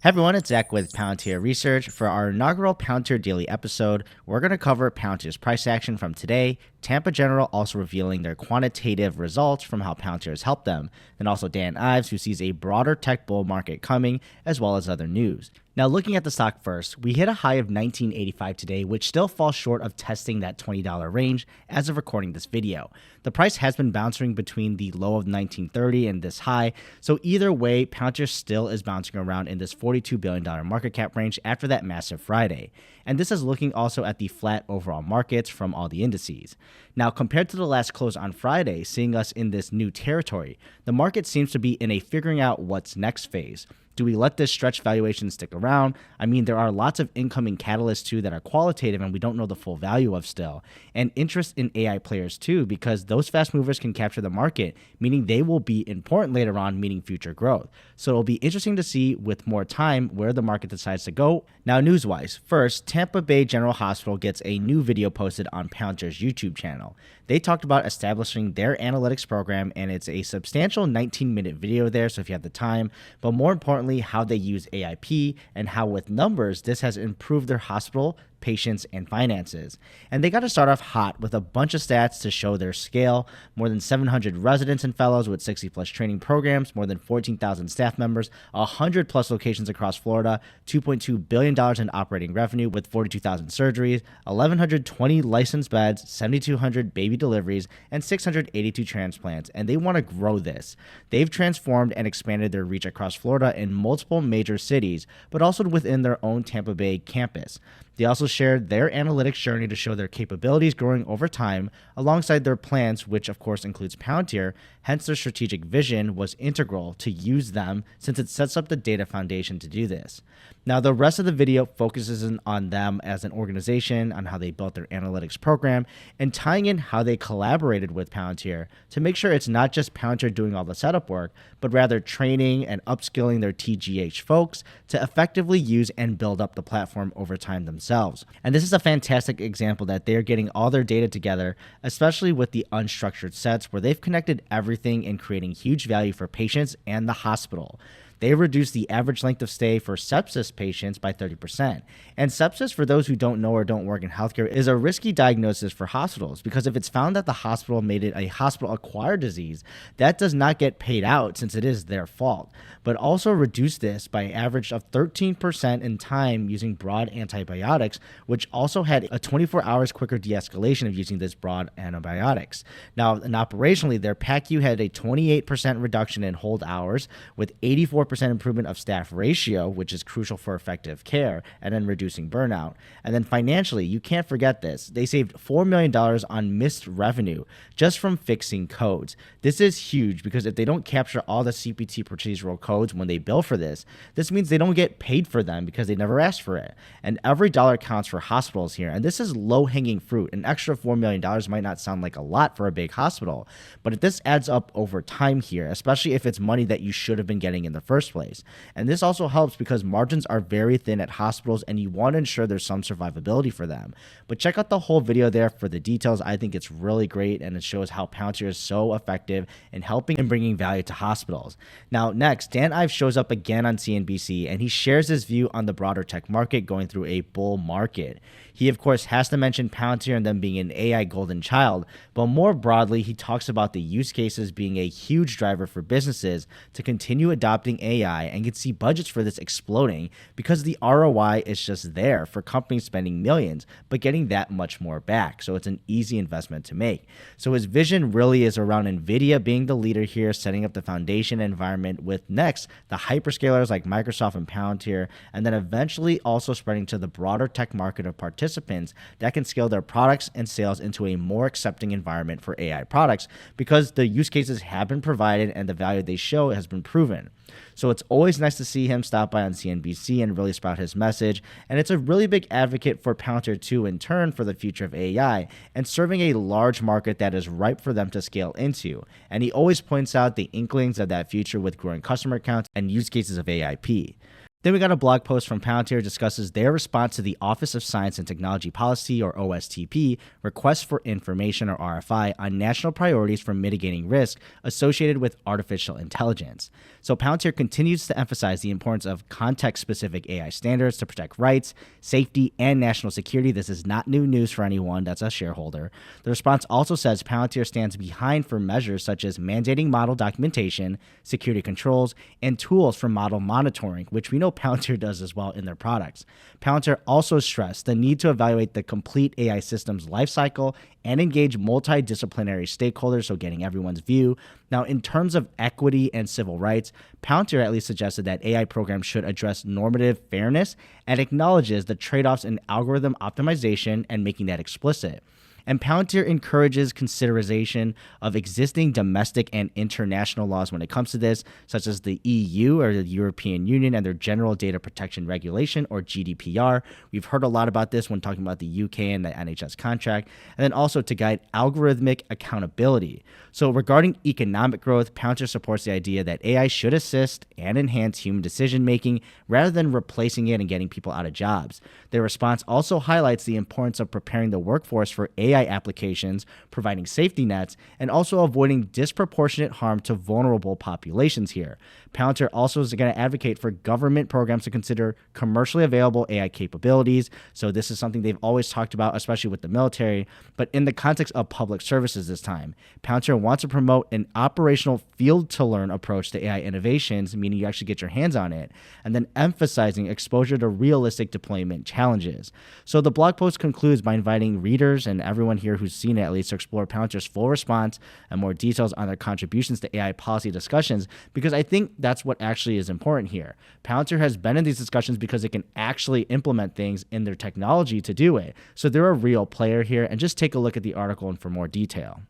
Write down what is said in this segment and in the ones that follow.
Hey everyone, it's Zach with Palantir Research. For our inaugural Palantir Daily episode, we're going to cover Palantir's price action from today, Tampa General also revealing their quantitative results from how Palantir has helped them, and also Dan Ives, who sees a broader tech bull market coming, as well as other news. Now, looking at the stock first, we hit a high of $19.85 today, which still falls short of testing that $20 range as of recording this video. The price has been bouncing between the low of $19.30 and this high, so either way, Palantir still is bouncing around in this $42 billion market cap range after that massive Friday. And this is looking also at the flat overall markets from all the indices. Now, compared to the last close on Friday, seeing us in this new territory, the market seems to be in a figuring out what's next phase. Do we let this stretch valuation stick around? I mean, there are lots of incoming catalysts too that are qualitative and we don't know the full value of still. And interest in AI players too, because those fast movers can capture the market, meaning they will be important later on, meaning future growth. So it'll be interesting to see with more time where the market decides to go. Now, news-wise, first, Tampa Bay General Hospital gets a new video posted on Palantir's YouTube channel. They talked about establishing their analytics program, and it's a substantial 19-minute video there, so if you have the time, but more importantly, how they use AIP and how with numbers this has improved their hospital, patients, and finances. And they got to start off hot with a bunch of stats to show their scale. More than 700 residents and fellows with 60 plus training programs, more than 14,000 staff members, 100 plus locations across Florida, $2.2 billion in operating revenue with 42,000 surgeries, 1,120 licensed beds, 7,200 baby deliveries, and 682 transplants. And they want to grow this. They've transformed and expanded their reach across Florida in multiple major cities, but also within their own Tampa Bay campus. They also shared their analytics journey to show their capabilities growing over time alongside their plans, which of course includes Palantir. Hence, their strategic vision was integral to use them since it sets up the data foundation to do this. Now, the rest of the video focuses on them as an organization, on how they built their analytics program, and tying in how they collaborated with Palantir to make sure it's not just Palantir doing all the setup work, but rather training and upskilling their TGH folks to effectively use and build up the platform over time themselves. And this is a fantastic example that they're getting all their data together, especially with the unstructured sets where they've connected everything and creating huge value for patients and the hospital. They reduced the average length of stay for sepsis patients by 30%. And sepsis, for those who don't know or don't work in healthcare, is a risky diagnosis for hospitals because if it's found that the hospital made it a hospital-acquired disease, that does not get paid out since it is their fault. But also reduce this by an average of 13% in time using broad antibiotics, which also had a 24 hours quicker de-escalation of using this broad antibiotics. Now, and operationally, their PACU had a 28% reduction in hold hours with 84% improvement of staff ratio, which is crucial for effective care, and then reducing burnout. And then financially, you can't forget this. They saved $4 million on missed revenue just from fixing codes. This is huge because if they don't capture all the CPT procedural codes when they bill for this, this means they don't get paid for them because they never asked for it. And every dollar counts for hospitals here. And this is low-hanging fruit. An extra $4 million might not sound like a lot for a big hospital, but if this adds up over time here, especially if it's money that you should have been getting in the first place. And this also helps because margins are very thin at hospitals and you want to ensure there's some survivability for them. But check out the whole video there for the details. I think it's really great and it shows how Palantir is so effective in helping and bringing value to hospitals. Now, next, Dan Ives shows up again on CNBC and he shares his view on the broader tech market going through a bull market. He, of course, has to mention Palantir and them being an AI golden child, but more broadly, he talks about the use cases being a huge driver for businesses to continue adopting AI and can see budgets for this exploding because the ROI is just there for companies spending millions, but getting that much more back. So it's an easy investment to make. So his vision really is around NVIDIA being the leader here, setting up the foundation environment with next the hyperscalers like Microsoft and Palantir, and then eventually also spreading to the broader tech market of participants that can scale their products and sales into a more accepting environment for AI products because the use cases have been provided and the value they show has been proven. So it's always nice to see him stop by on CNBC and really spout his message, and it's a really big advocate for Palantir too in turn for the future of AI and serving a large market that is ripe for them to scale into. And he always points out the inklings of that future with growing customer counts and use cases of AIP. Then we got a blog post from Palantir discusses their response to the Office of Science and Technology Policy, or OSTP, request for information, or RFI, on national priorities for mitigating risk associated with artificial intelligence. So Palantir continues to emphasize the importance of context-specific AI standards to protect rights, safety, and national security. This is not new news for anyone that's a shareholder. The response also says Palantir stands behind for measures such as mandating model documentation, security controls, and tools for model monitoring, which we know Palantir does as well in their products. Palantir also stressed the need to evaluate the complete AI system's lifecycle and engage multidisciplinary stakeholders, so getting everyone's view. Now, in terms of equity and civil rights, Palantir at least suggested that AI programs should address normative fairness and acknowledges the trade-offs in algorithm optimization and making that explicit. And Palantir encourages consideration of existing domestic and international laws when it comes to this, such as the EU or the European Union and their General Data Protection Regulation, or GDPR. We've heard a lot about this when talking about the UK and the NHS contract, and then also to guide algorithmic accountability. So regarding economic growth, Palantir supports the idea that AI should assist and enhance human decision-making rather than replacing it and getting people out of jobs. Their response also highlights the importance of preparing the workforce for AI applications, providing safety nets, and also avoiding disproportionate harm to vulnerable populations here. Palantir also is going to advocate for government programs to consider commercially available AI capabilities. So this is something they've always talked about, especially with the military, but in the context of public services this time. Palantir wants to promote an operational field-to-learn approach to AI innovations, meaning you actually get your hands on it, and then emphasizing exposure to realistic deployment challenges. So the blog post concludes by inviting readers and everyone here who's seen it at least to explore Palantir's full response and more details on their contributions to AI policy discussions, because I think that's what actually is important here. Palantir has been in these discussions because it can actually implement things in their technology to do it. So they're a real player here, and just take a look at the article and for more detail.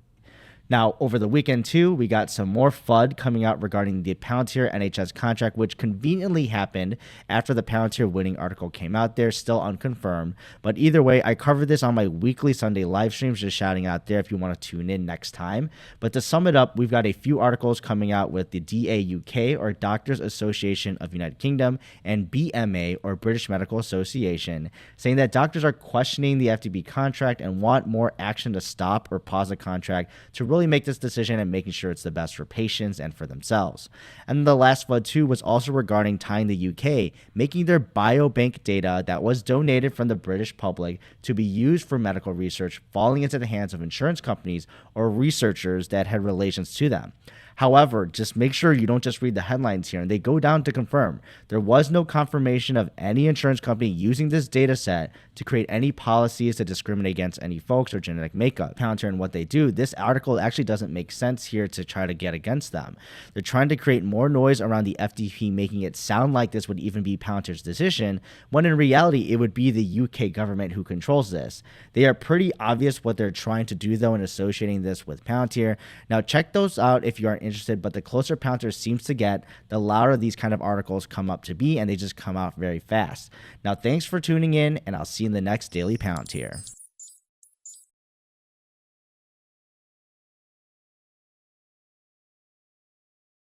Now, over the weekend, too, we got some more FUD coming out regarding the Palantir NHS contract, which conveniently happened after the Palantir winning article came out there, still unconfirmed. But either way, I covered this on my weekly Sunday live streams, just shouting out there if you want to tune in next time. But to sum it up, we've got a few articles coming out with the DAUK, or Doctors Association of United Kingdom, and BMA, or British Medical Association, saying that doctors are questioning the FDB contract and want more action to stop or pause the contract to really make this decision and making sure it's the best for patients and for themselves. And the last FUD too was also regarding tying the UK, making their biobank data that was donated from the British public to be used for medical research falling into the hands of insurance companies or researchers that had relations to them. However, just make sure you don't just read the headlines here, and they go down to confirm. There was no confirmation of any insurance company using this data set to create any policies to discriminate against any folks or genetic makeup. Palantir and what they do, this article actually doesn't make sense here to try to get against them. They're trying to create more noise around the FDP, making it sound like this would even be Palantir's decision, when in reality it would be the UK government who controls this. They are pretty obvious what they're trying to do though in associating this with Palantir. Now check those out if you are interested, but the closer Palantir seems to get, the louder these kind of articles come up to be, and they just come out very fast. Now thanks for tuning in, and I'll see you in the next Daily Palantir.